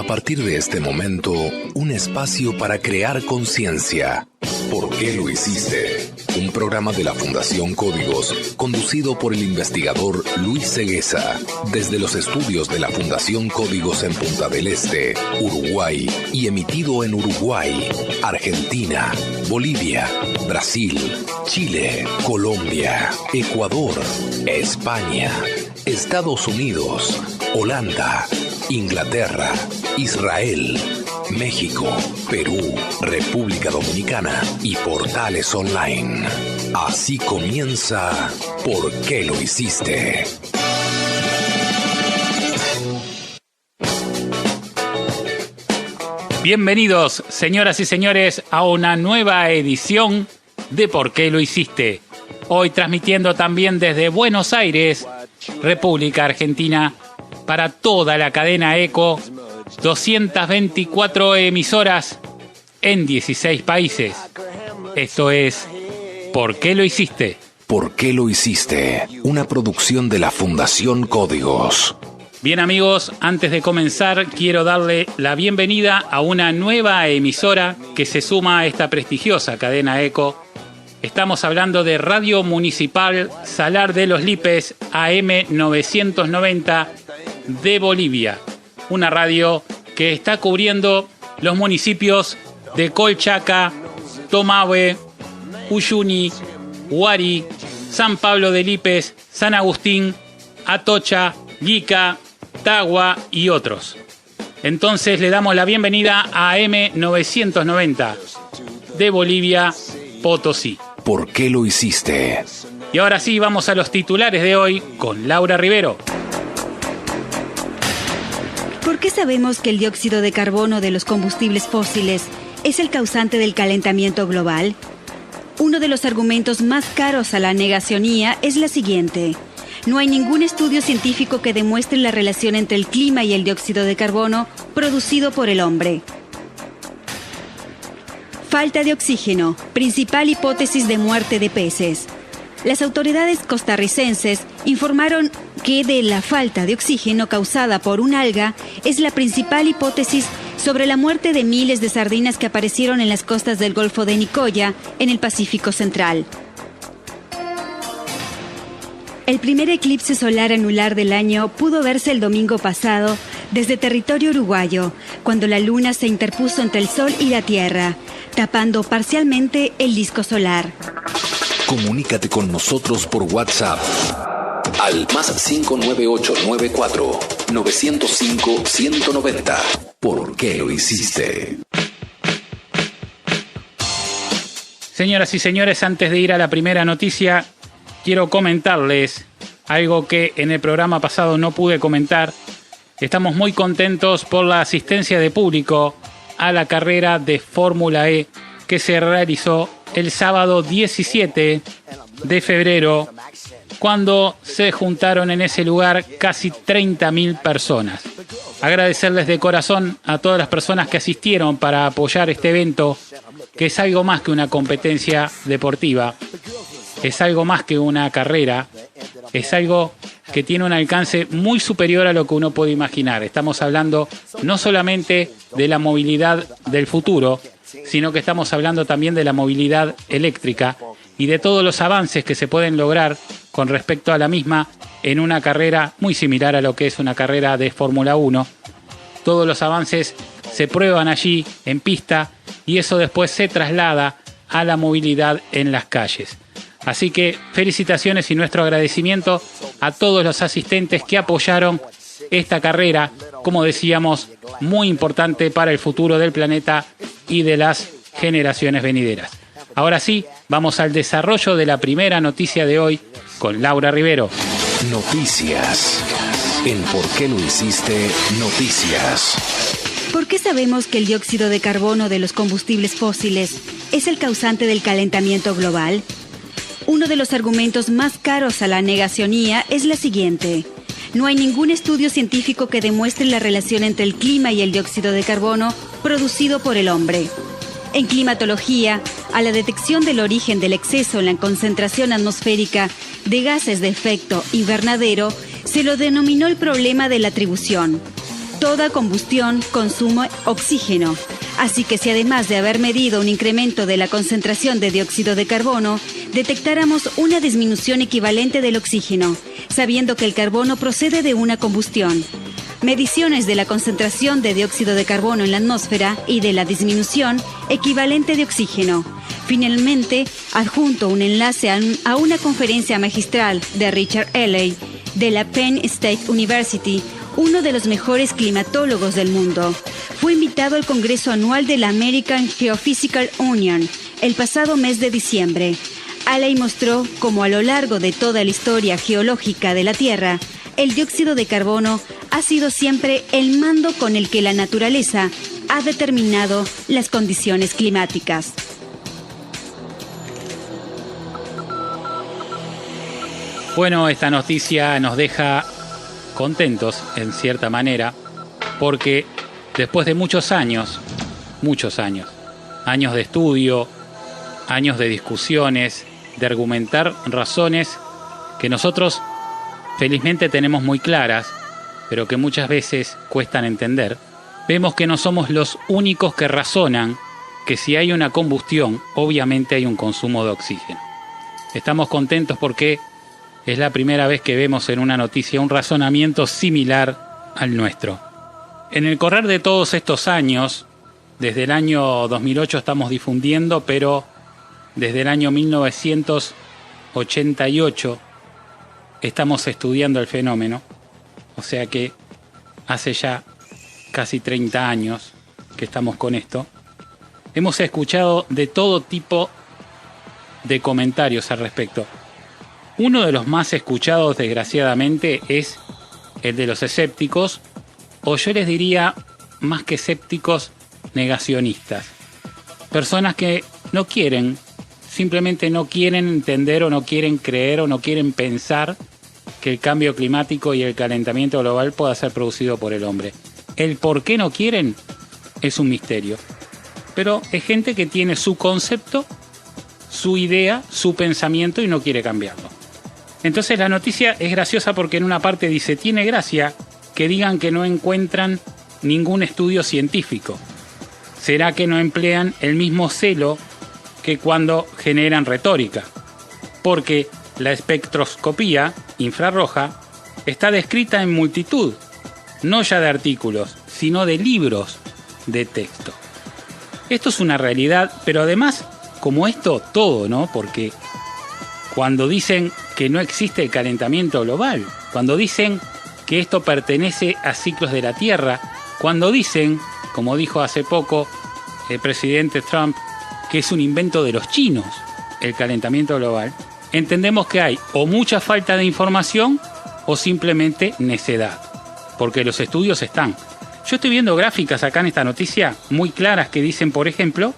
A partir de este momento, un espacio para crear conciencia. ¿Por qué lo hiciste? Un programa de la Fundación Códigos, conducido por el investigador Luis Cegueza, desde los estudios de la Fundación Códigos en Punta del Este, Uruguay, y emitido en Uruguay, Argentina, Bolivia, Brasil, Chile, Colombia, Ecuador, España, Estados Unidos, Holanda, Inglaterra, Israel, México, Perú, República Dominicana y portales online. Así comienza ¿Por qué lo hiciste? Bienvenidos, señoras y señores, a una nueva edición de ¿Por qué lo hiciste? Hoy transmitiendo también desde Buenos Aires, República Argentina, para toda la cadena ECO, 224 emisoras en 16 países. Esto es ¿Por qué lo hiciste? ¿Por qué lo hiciste? Una producción de la Fundación Códigos. Bien amigos, antes de comenzar quiero darle la bienvenida a una nueva emisora que se suma a esta prestigiosa cadena ECO. Estamos hablando de Radio Municipal Salar de los Lipes AM 990 de Bolivia. Una radio que está cubriendo los municipios de Colchaca, Tomahue, Uyuni, Huari, San Pablo de Lipes, San Agustín, Atocha, Lica, Tagua y otros. Entonces le damos la bienvenida a AM 990 de Bolivia, Potosí. ¿Por qué lo hiciste? Y ahora sí, vamos a los titulares de hoy con Laura Rivero. ¿Por qué sabemos que el dióxido de carbono de los combustibles fósiles es el causante del calentamiento global? Uno de los argumentos más caros a la negacionía es la siguiente. No hay ningún estudio científico que demuestre la relación entre el clima y el dióxido de carbono producido por el hombre. Falta de oxígeno, principal hipótesis de muerte de peces. Las autoridades costarricenses informaron que de la falta de oxígeno causada por un alga es la principal hipótesis sobre la muerte de miles de sardinas que aparecieron en las costas del Golfo de Nicoya, en el Pacífico Central. El primer eclipse solar anular del año pudo verse el domingo pasado desde territorio uruguayo, cuando la luna se interpuso entre el sol y la tierra, tapando parcialmente el disco solar. Comunícate con nosotros por WhatsApp al +59894 905 190. ¿Por qué lo hiciste? Señoras y señores, antes de ir a la primera noticia, quiero comentarles algo que en el programa pasado no pude comentar. Estamos muy contentos por la asistencia de público a la carrera de Fórmula E que se realizó el sábado 17 de febrero, cuando se juntaron en ese lugar casi 30.000 personas. Agradecerles de corazón a todas las personas que asistieron para apoyar este evento, que es algo más que una competencia deportiva, es algo más que una carrera, es algo que tiene un alcance muy superior a lo que uno puede imaginar. Estamos hablando no solamente de la movilidad del futuro, sino que estamos hablando también de la movilidad eléctrica y de todos los avances que se pueden lograr con respecto a la misma en una carrera muy similar a lo que es una carrera de Fórmula 1. Todos los avances se prueban allí en pista y eso después se traslada a la movilidad en las calles. Así que felicitaciones y nuestro agradecimiento a todos los asistentes que apoyaron esta carrera, como decíamos, muy importante para el futuro del planeta y de las generaciones venideras. Ahora sí, vamos al desarrollo de la primera noticia de hoy con Laura Rivero. Noticias. En ¿Por qué lo hiciste? Noticias. ¿Por qué sabemos que el dióxido de carbono de los combustibles fósiles es el causante del calentamiento global? Uno de los argumentos más caros a la negacionía es la siguiente. No hay ningún estudio científico que demuestre la relación entre el clima y el dióxido de carbono producido por el hombre. En climatología, a la detección del origen del exceso en la concentración atmosférica de gases de efecto invernadero, se lo denominó el problema de la atribución. Toda combustión consume oxígeno, así que si además de haber medido un incremento de la concentración de dióxido de carbono, detectáramos una disminución equivalente del oxígeno, sabiendo que el carbono procede de una combustión. Mediciones de la concentración de dióxido de carbono en la atmósfera y de la disminución equivalente de oxígeno. Finalmente, adjunto un enlace a una conferencia magistral de Richard Elley de la Penn State University, uno de los mejores climatólogos del mundo. Fue invitado al Congreso Anual de la American Geophysical Union el pasado mes de diciembre. Elley mostró cómo a lo largo de toda la historia geológica de la Tierra, el dióxido de carbono ha sido siempre el mando con el que la naturaleza ha determinado las condiciones climáticas. Bueno, esta noticia nos deja contentos, en cierta manera, porque después de muchos años de estudio, años de discusiones, de argumentar razones que nosotros felizmente tenemos muy claras, pero que muchas veces cuestan entender, vemos que no somos los únicos que razonan que si hay una combustión, obviamente hay un consumo de oxígeno. Estamos contentos porque es la primera vez que vemos en una noticia un razonamiento similar al nuestro. En el correr de todos estos años, desde el año 2008 estamos difundiendo, pero desde el año 1988 estamos estudiando el fenómeno, o sea que hace ya casi 30 años que estamos con esto. Hemos escuchado de todo tipo de comentarios al respecto. Uno de los más escuchados, desgraciadamente, es el de los escépticos, o yo les diría, más que escépticos, negacionistas. Personas que no quieren, simplemente no quieren entender o no quieren creer o no quieren pensar que el cambio climático y el calentamiento global pueda ser producido por el hombre. El por qué no quieren es un misterio. Pero es gente que tiene su concepto, su idea, su pensamiento y no quiere cambiarlo. Entonces la noticia es graciosa porque en una parte dice, tiene gracia que digan que no encuentran ningún estudio científico. ¿Será que no emplean el mismo celo que cuando generan retórica? Porque la espectroscopía infrarroja está descrita en multitud, no ya de artículos, sino de libros de texto. Esto es una realidad, pero además, como esto, todo, ¿no? Porque cuando dicen que no existe el calentamiento global, cuando dicen que esto pertenece a ciclos de la Tierra, cuando dicen, como dijo hace poco el presidente Trump, que es un invento de los chinos, el calentamiento global, entendemos que hay o mucha falta de información o simplemente necedad, porque los estudios están. Yo estoy viendo gráficas acá en esta noticia muy claras que dicen, por ejemplo,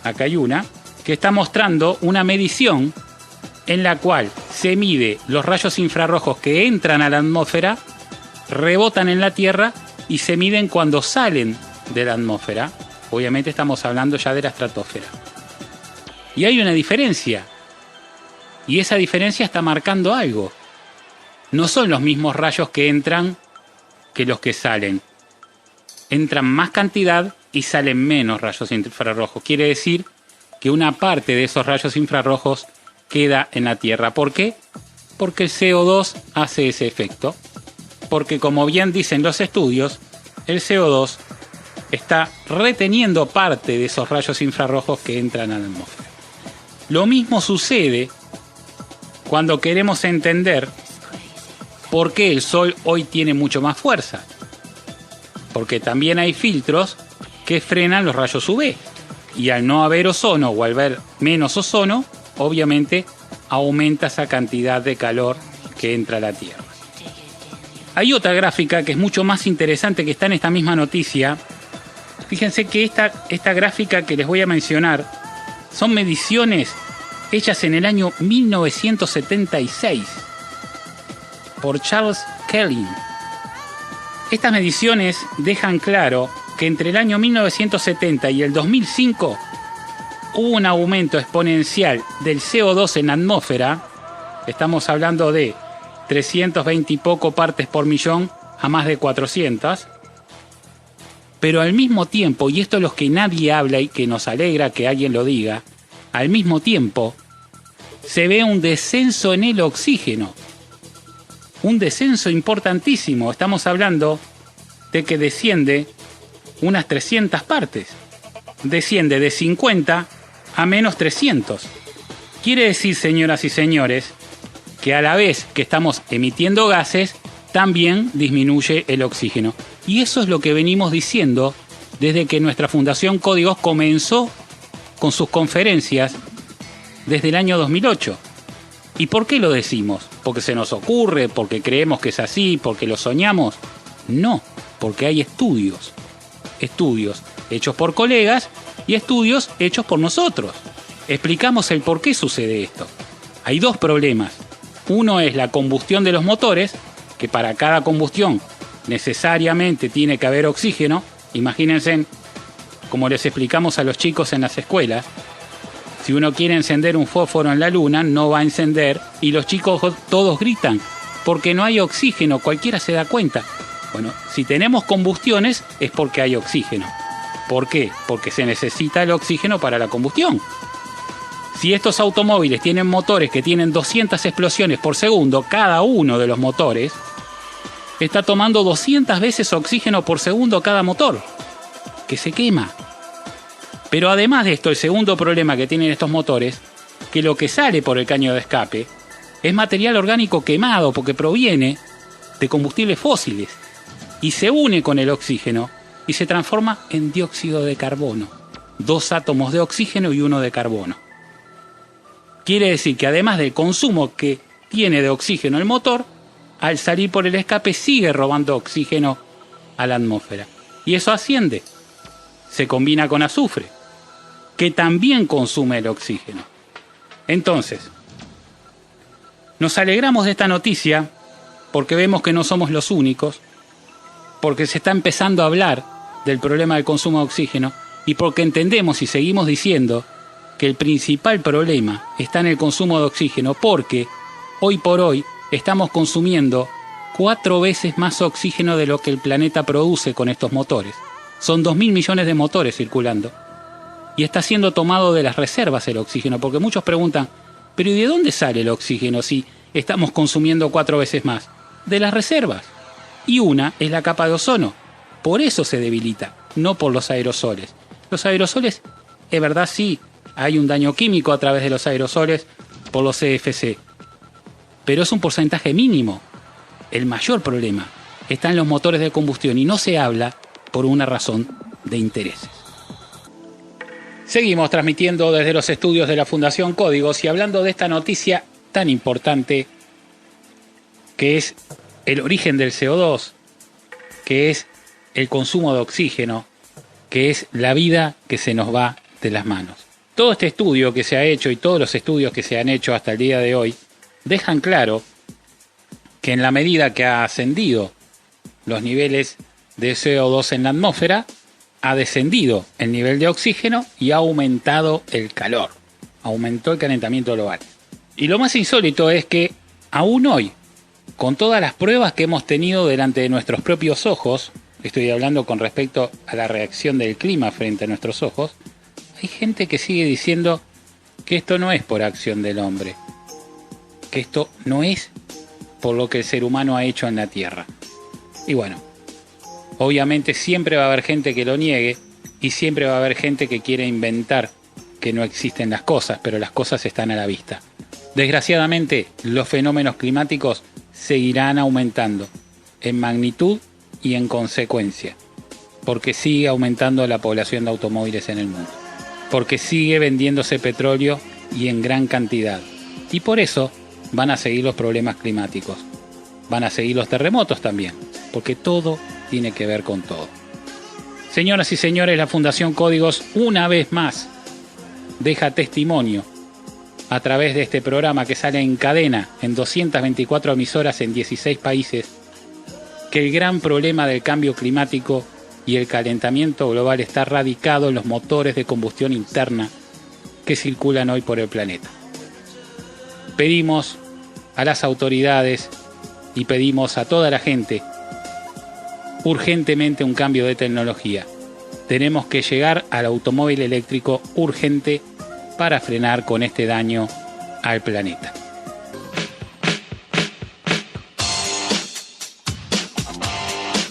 acá hay una, que está mostrando una medición en la cual se mide los rayos infrarrojos que entran a la atmósfera, rebotan en la Tierra y se miden cuando salen de la atmósfera. Obviamente estamos hablando ya de la estratosfera. Y hay una diferencia. Y esa diferencia está marcando algo. No son los mismos rayos que entran que los que salen. Entran más cantidad y salen menos rayos infrarrojos. Quiere decir que una parte de esos rayos infrarrojos queda en la Tierra. ¿Por qué? Porque el CO2 hace ese efecto. Porque, como bien dicen los estudios, el CO2 está reteniendo parte de esos rayos infrarrojos que entran a la atmósfera. Lo mismo sucede cuando queremos entender por qué el Sol hoy tiene mucho más fuerza. Porque también hay filtros que frenan los rayos UV. Y al no haber ozono o al haber menos ozono, obviamente aumenta esa cantidad de calor que entra a la Tierra. Hay otra gráfica que es mucho más interesante que está en esta misma noticia. Fíjense que esta gráfica que les voy a mencionar son mediciones hechas en el año 1976 por Charles Kelly. Estas mediciones dejan claro que entre el año 1970 y el 2005 hubo un aumento exponencial del CO2 en la atmósfera. Estamos hablando de 320 y poco partes por millón a más de 400. Pero al mismo tiempo, y esto es lo que nadie habla y que nos alegra que alguien lo diga, al mismo tiempo se ve un descenso en el oxígeno. Un descenso importantísimo. Estamos hablando de que desciende unas 300 partes. Desciende de 50 a menos 300. Quiere decir, señoras y señores, que a la vez que estamos emitiendo gases, también disminuye el oxígeno. Y eso es lo que venimos diciendo desde que nuestra Fundación Códigos comenzó con sus conferencias desde el año 2008. ¿Y por qué lo decimos? ¿Porque se nos ocurre? ¿Porque creemos que es así? ¿Porque lo soñamos? No, porque hay estudios. Estudios hechos por colegas y estudios hechos por nosotros. Explicamos el por qué sucede esto. Hay dos problemas. Uno es la combustión de los motores, que para cada combustión necesariamente tiene que haber oxígeno. Imagínense, como les explicamos a los chicos en las escuelas, si uno quiere encender un fósforo en la luna, no va a encender y los chicos todos gritan porque no hay oxígeno, cualquiera se da cuenta. Bueno, si tenemos combustiones es porque hay oxígeno. ¿Por qué? Porque se necesita el oxígeno para la combustión. Si estos automóviles tienen motores que tienen 200 explosiones por segundo, cada uno de los motores está tomando 200 veces oxígeno por segundo cada motor, que se quema. Pero además de esto, el segundo problema que tienen estos motores, que lo que sale por el caño de escape es material orgánico quemado porque proviene de combustibles fósiles y se une con el oxígeno y se transforma en dióxido de carbono. 2 átomos de oxígeno y 1 de carbono. Quiere decir que además del consumo que tiene de oxígeno el motor, al salir por el escape sigue robando oxígeno a la atmósfera. Y eso asciende. Se combina con azufre, que también consume el oxígeno. Entonces, nos alegramos de esta noticia porque vemos que no somos los únicos, porque se está empezando a hablar del problema del consumo de oxígeno y porque entendemos y seguimos diciendo que el principal problema está en el consumo de oxígeno, porque hoy por hoy estamos consumiendo 4 veces más oxígeno de lo que el planeta produce con estos motores. Son 2.000 millones de motores circulando. Y está siendo tomado de las reservas el oxígeno, porque muchos preguntan, ¿pero y de dónde sale el oxígeno si estamos consumiendo 4 veces más? De las reservas. Y una es la capa de ozono. Por eso se debilita, no por los aerosoles. Los aerosoles, es verdad, sí, hay un daño químico a través de los aerosoles por los CFC. Pero es un porcentaje mínimo. El mayor problema está en los motores de combustión y no se habla por una razón de intereses. Seguimos transmitiendo desde los estudios de la Fundación Códigos y hablando de esta noticia tan importante que es el origen del CO2, que es el consumo de oxígeno, que es la vida que se nos va de las manos. Todo este estudio que se ha hecho y todos los estudios que se han hecho hasta el día de hoy dejan claro que en la medida que ha ascendido los niveles de CO2 en la atmósfera, ha descendido el nivel de oxígeno y ha aumentado el calor. Aumentó el calentamiento global. Y lo más insólito es que aún hoy, con todas las pruebas que hemos tenido delante de nuestros propios ojos, estoy hablando con respecto a la reacción del clima frente a nuestros ojos, hay gente que sigue diciendo que esto no es por acción del hombre, que esto no es por lo que el ser humano ha hecho en la Tierra. Y bueno, obviamente siempre va a haber gente que lo niegue y siempre va a haber gente que quiere inventar que no existen las cosas, pero las cosas están a la vista. Desgraciadamente, los fenómenos climáticos seguirán aumentando en magnitud y en consecuencia, porque sigue aumentando la población de automóviles en el mundo, porque sigue vendiéndose petróleo y en gran cantidad, y por eso van a seguir los problemas climáticos, van a seguir los terremotos también, porque todo tiene que ver con todo. Señoras y señores, la Fundación Códigos una vez más deja testimonio a través de este programa que sale en cadena en 224 emisoras en 16 países, que el gran problema del cambio climático y el calentamiento global está radicado en los motores de combustión interna que circulan hoy por el planeta. Pedimos a las autoridades y pedimos a toda la gente urgentemente un cambio de tecnología. Tenemos que llegar al automóvil eléctrico urgente para frenar con este daño al planeta.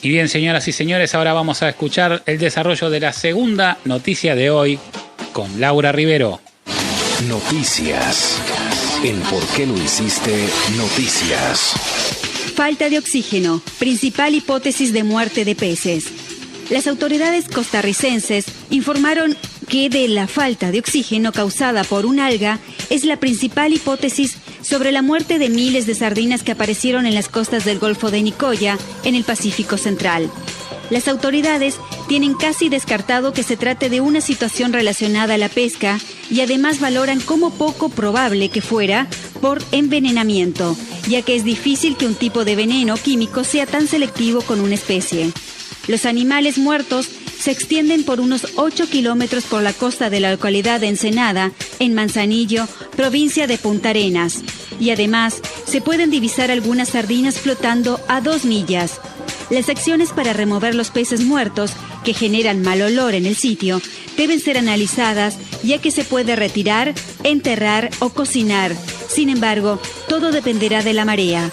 Y bien, señoras y señores, ahora vamos a escuchar el desarrollo de la segunda noticia de hoy con Laura Rivero. Noticias. El por qué lo hiciste, noticias. Falta de oxígeno, principal hipótesis de muerte de peces. Las autoridades costarricenses informaron que de la falta de oxígeno causada por un alga es la principal hipótesis sobre la muerte de miles de sardinas que aparecieron en las costas del Golfo de Nicoya, en el Pacífico Central. Las autoridades tienen casi descartado que se trate de una situación relacionada a la pesca y además valoran como poco probable que fuera por envenenamiento, ya que es difícil que un tipo de veneno químico sea tan selectivo con una especie. Los animales muertos se extienden por unos 8 kilómetros por la costa de la localidad de Ensenada, en Manzanillo, provincia de Punta Arenas. Y además, se pueden divisar algunas sardinas flotando a 2 millas. Las acciones para remover los peces muertos, que generan mal olor en el sitio, deben ser analizadas, ya que se puede retirar, enterrar o cocinar. Sin embargo, todo dependerá de la marea.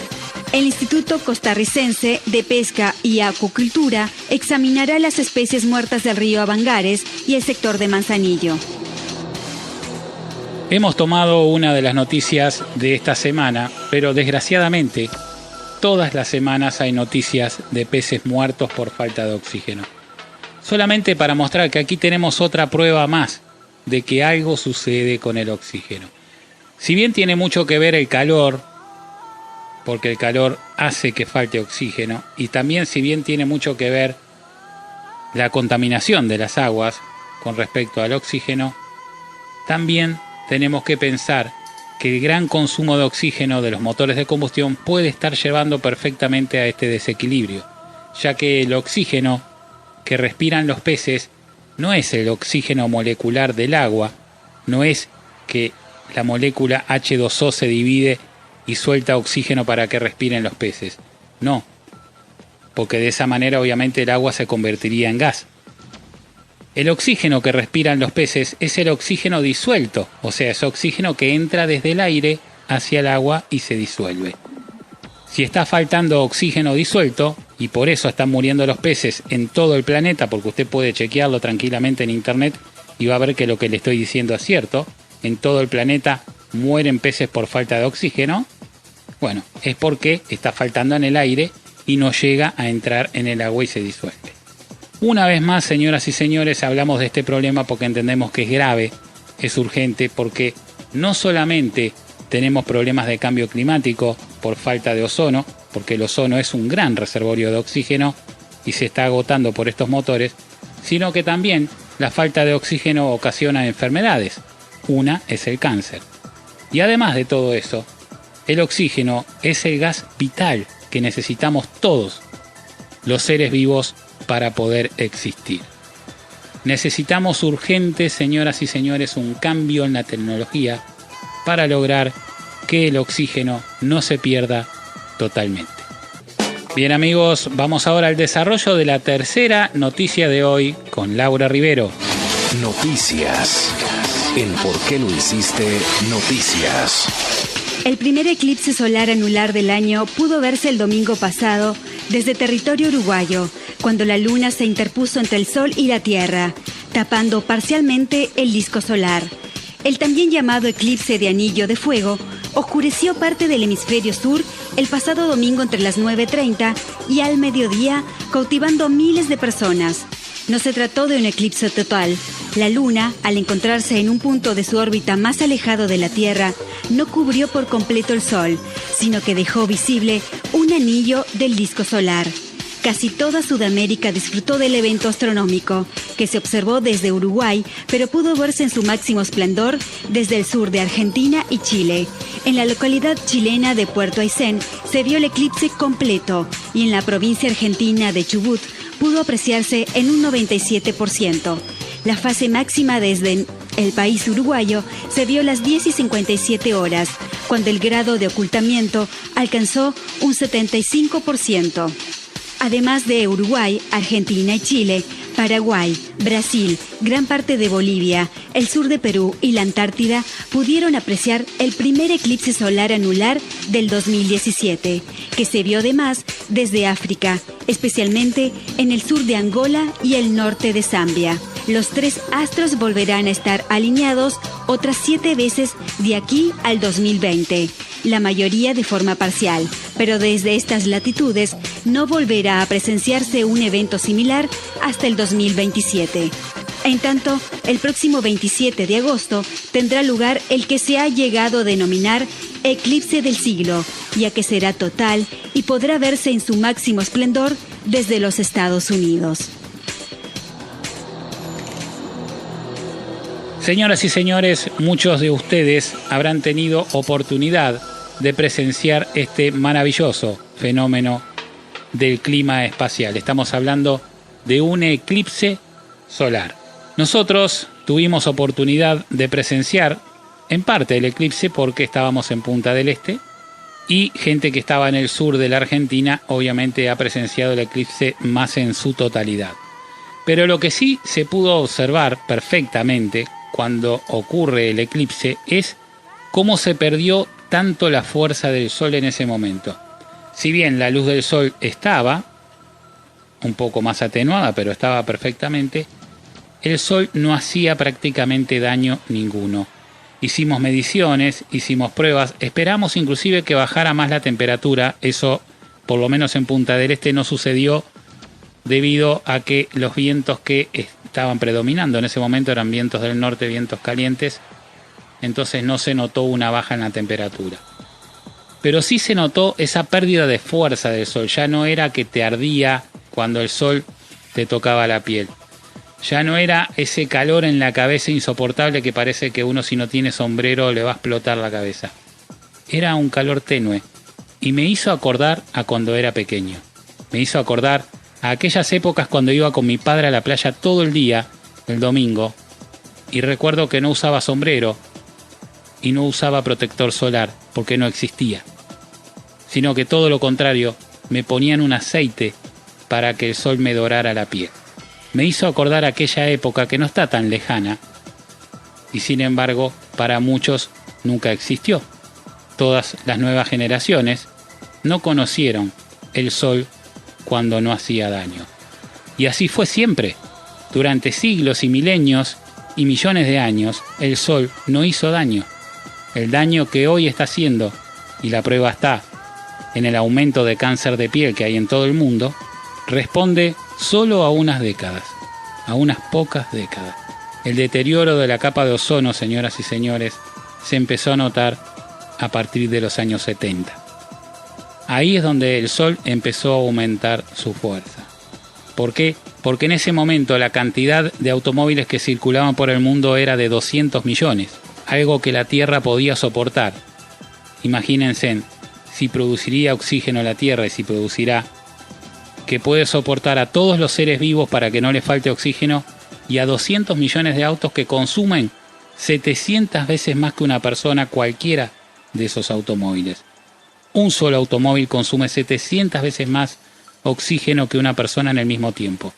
El Instituto Costarricense de Pesca y Acuicultura examinará las especies muertas del río Avangares y el sector de Manzanillo. Hemos tomado una de las noticias de esta semana, pero desgraciadamente todas las semanas hay noticias de peces muertos por falta de oxígeno. Solamente para mostrar que aquí tenemos otra prueba más de que algo sucede con el oxígeno. Si bien tiene mucho que ver el calor, porque el calor hace que falte oxígeno, y también si bien tiene mucho que ver la contaminación de las aguas con respecto al oxígeno, también tenemos que pensar que el gran consumo de oxígeno de los motores de combustión puede estar llevando perfectamente a este desequilibrio, ya que el oxígeno que respiran los peces no es el oxígeno molecular del agua, no es que la molécula H2O se divide y suelta oxígeno para que respiren los peces. No, porque de esa manera obviamente el agua se convertiría en gas. El oxígeno que respiran los peces es el oxígeno disuelto, o sea, es oxígeno que entra desde el aire hacia el agua y se disuelve. Si está faltando oxígeno disuelto, y por eso están muriendo los peces en todo el planeta, porque usted puede chequearlo tranquilamente en internet y va a ver que lo que le estoy diciendo es cierto, en todo el planeta mueren peces por falta de oxígeno, bueno, es porque está faltando en el aire y no llega a entrar en el agua y se disuelve. Una vez más, señoras y señores, hablamos de este problema porque entendemos que es grave, es urgente, porque no solamente tenemos problemas de cambio climático por falta de ozono, porque el ozono es un gran reservorio de oxígeno y se está agotando por estos motores, sino que también la falta de oxígeno ocasiona enfermedades. Una es el cáncer. Y además de todo eso, el oxígeno es el gas vital que necesitamos todos los seres vivos para poder existir. Necesitamos urgente, señoras y señores, un cambio en la tecnología para lograr que el oxígeno no se pierda totalmente. Bien, amigos, vamos ahora al desarrollo de la tercera noticia de hoy con Laura Rivero. Noticias. El por qué lo hiciste, noticias. El primer eclipse solar anular del año pudo verse el domingo pasado desde territorio uruguayo, cuando la luna se interpuso entre el Sol y la Tierra, tapando parcialmente el disco solar. El también llamado eclipse de anillo de fuego oscureció parte del hemisferio sur el pasado domingo entre las 9:30 y al mediodía, cautivando miles de personas. No se trató de un eclipse total. La Luna, al encontrarse en un punto de su órbita más alejado de la Tierra, no cubrió por completo el Sol, sino que dejó visible un anillo del disco solar. Casi toda Sudamérica disfrutó del evento astronómico, que se observó desde Uruguay, pero pudo verse en su máximo esplendor desde el sur de Argentina y Chile. En la localidad chilena de Puerto Aysén se vio el eclipse completo, y en la provincia argentina de Chubut pudo apreciarse en un 97%. La fase máxima desde el país uruguayo se vio a las 10:57 horas, cuando el grado de ocultamiento alcanzó un 75%. Además de Uruguay, Argentina y Chile, Paraguay, Brasil, gran parte de Bolivia, el sur de Perú y la Antártida pudieron apreciar el primer eclipse solar anular del 2017, que se vio además desde África, especialmente en el sur de Angola y el norte de Zambia. Los 3 astros volverán a estar alineados otras 7 veces de aquí al 2020, la mayoría de forma parcial, pero desde estas latitudes no volverá a presenciarse un evento similar hasta el 2027. En tanto, el próximo 27 de agosto tendrá lugar el que se ha llegado a denominar eclipse del siglo, ya que será total y podrá verse en su máximo esplendor desde los Estados Unidos. Señoras y señores, muchos de ustedes habrán tenido oportunidad de presenciar este maravilloso fenómeno del clima espacial. Estamos hablando de un eclipse solar. Nosotros tuvimos oportunidad de presenciar en parte el eclipse porque estábamos en Punta del Este, y gente que estaba en el sur de la Argentina obviamente ha presenciado el eclipse más en su totalidad. Pero lo que sí se pudo observar perfectamente cuando ocurre el eclipse es cómo se perdió tanto la fuerza del sol en ese momento. Si bien la luz del sol estaba un poco más atenuada, pero estaba perfectamente, el sol no hacía prácticamente daño ninguno. Hicimos mediciones, hicimos pruebas, esperamos inclusive que bajara más la temperatura. Eso, por lo menos en Punta del Este, no sucedió debido a que los vientos que estaban predominando en ese momento eran vientos del norte, vientos calientes, entonces no se notó una baja en la temperatura. Pero sí se notó esa pérdida de fuerza del sol. Ya no era que te ardía cuando el sol te tocaba la piel. Ya no era ese calor en la cabeza insoportable que parece que uno, si no tiene sombrero, le va a explotar la cabeza. Era un calor tenue y me hizo acordar a cuando era pequeño. Me hizo acordar a aquellas épocas cuando iba con mi padre a la playa todo el día, el domingo, y recuerdo que no usaba sombrero y no usaba protector solar porque no existía, sino que todo lo contrario, me ponían un aceite para que el sol me dorara la piel. Me hizo acordar aquella época que no está tan lejana y sin embargo para muchos nunca existió. Todas las nuevas generaciones no conocieron el sol cuando no hacía daño. Y así fue siempre. Durante siglos y milenios y millones de años, el sol no hizo daño. El daño que hoy está haciendo, y la prueba está en el aumento de cáncer de piel que hay en todo el mundo, responde solo a unas décadas, a unas pocas décadas. El deterioro de la capa de ozono, señoras y señores, se empezó a notar a partir de los años 70. Ahí es donde el sol empezó a aumentar su fuerza. ¿Por qué? Porque en ese momento la cantidad de automóviles que circulaban por el mundo era de 200 millones, algo que la Tierra podía soportar. Imagínense, si produciría oxígeno la Tierra y si producirá, que puede soportar a todos los seres vivos para que no les falte oxígeno, y a 200 millones de autos que consumen 700 veces más que una persona cualquiera de esos automóviles. Un solo automóvil consume 700 veces más oxígeno que una persona en el mismo tiempo.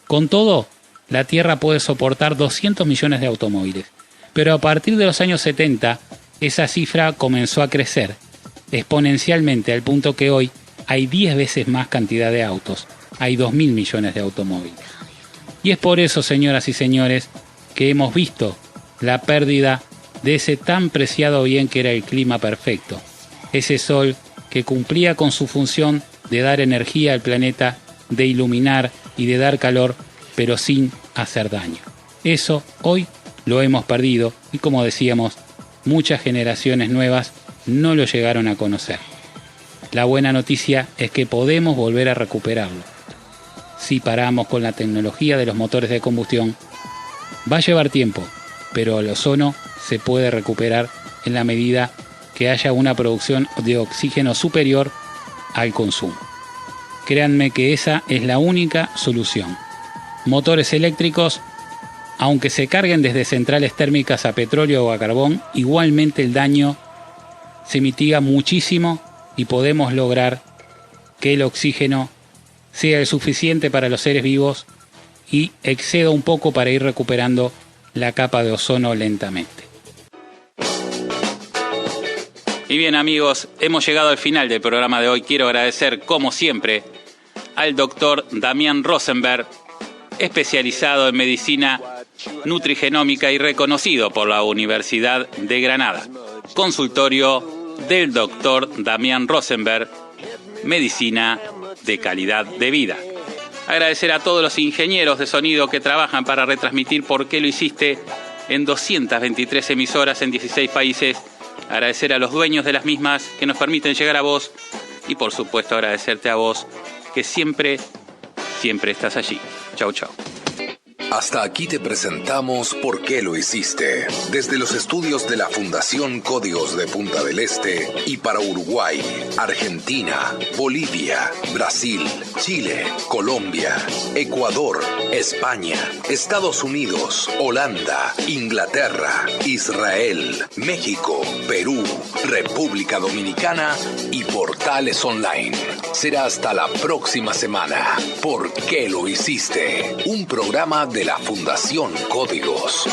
Con todo, la Tierra puede soportar 200 millones de automóviles. Pero a partir de los años 70, esa cifra comenzó a crecer exponencialmente al punto que hoy hay 10 veces más cantidad de autos. Hay 2.000 millones de automóviles. Y es por eso, señoras y señores, que hemos visto la pérdida de ese tan preciado bien que era el clima perfecto. Ese sol que cumplía con su función de dar energía al planeta, de iluminar y de dar calor, pero sin hacer daño. Eso hoy lo hemos perdido y, como decíamos, muchas generaciones nuevas no lo llegaron a conocer. La buena noticia es que podemos volver a recuperarlo. Si paramos con la tecnología de los motores de combustión, va a llevar tiempo, pero el ozono se puede recuperar en la medida que haya una producción de oxígeno superior al consumo. Créanme que esa es la única solución. Motores eléctricos, aunque se carguen desde centrales térmicas a petróleo o a carbón, igualmente el daño se mitiga muchísimo y podemos lograr que el oxígeno sea el suficiente para los seres vivos y exceda un poco para ir recuperando la capa de ozono lentamente. Y bien, amigos, hemos llegado al final del programa de hoy. Quiero agradecer, como siempre, al doctor Damián Rosenberg, especializado en medicina nutrigenómica y reconocido por la Universidad de Granada. Consultorio del doctor Damián Rosenberg, medicina de calidad de vida. Agradecer a todos los ingenieros de sonido que trabajan para retransmitir ¿Por qué lo hiciste? En 223 emisoras en 16 países. Agradecer a los dueños de las mismas que nos permiten llegar a vos. Y por supuesto agradecerte a vos que siempre estás allí. Chau, chau. Hasta aquí te presentamos ¿Por qué lo hiciste? Desde los estudios de la Fundación Códigos de Punta del Este y para Uruguay, Argentina, Bolivia, Brasil, Chile, Colombia, Ecuador, España, Estados Unidos, Holanda, Inglaterra, Israel, México, Perú, República Dominicana y Portales Online. Será hasta la próxima semana. ¿Por qué lo hiciste? Un programa de la Fundación Códigos.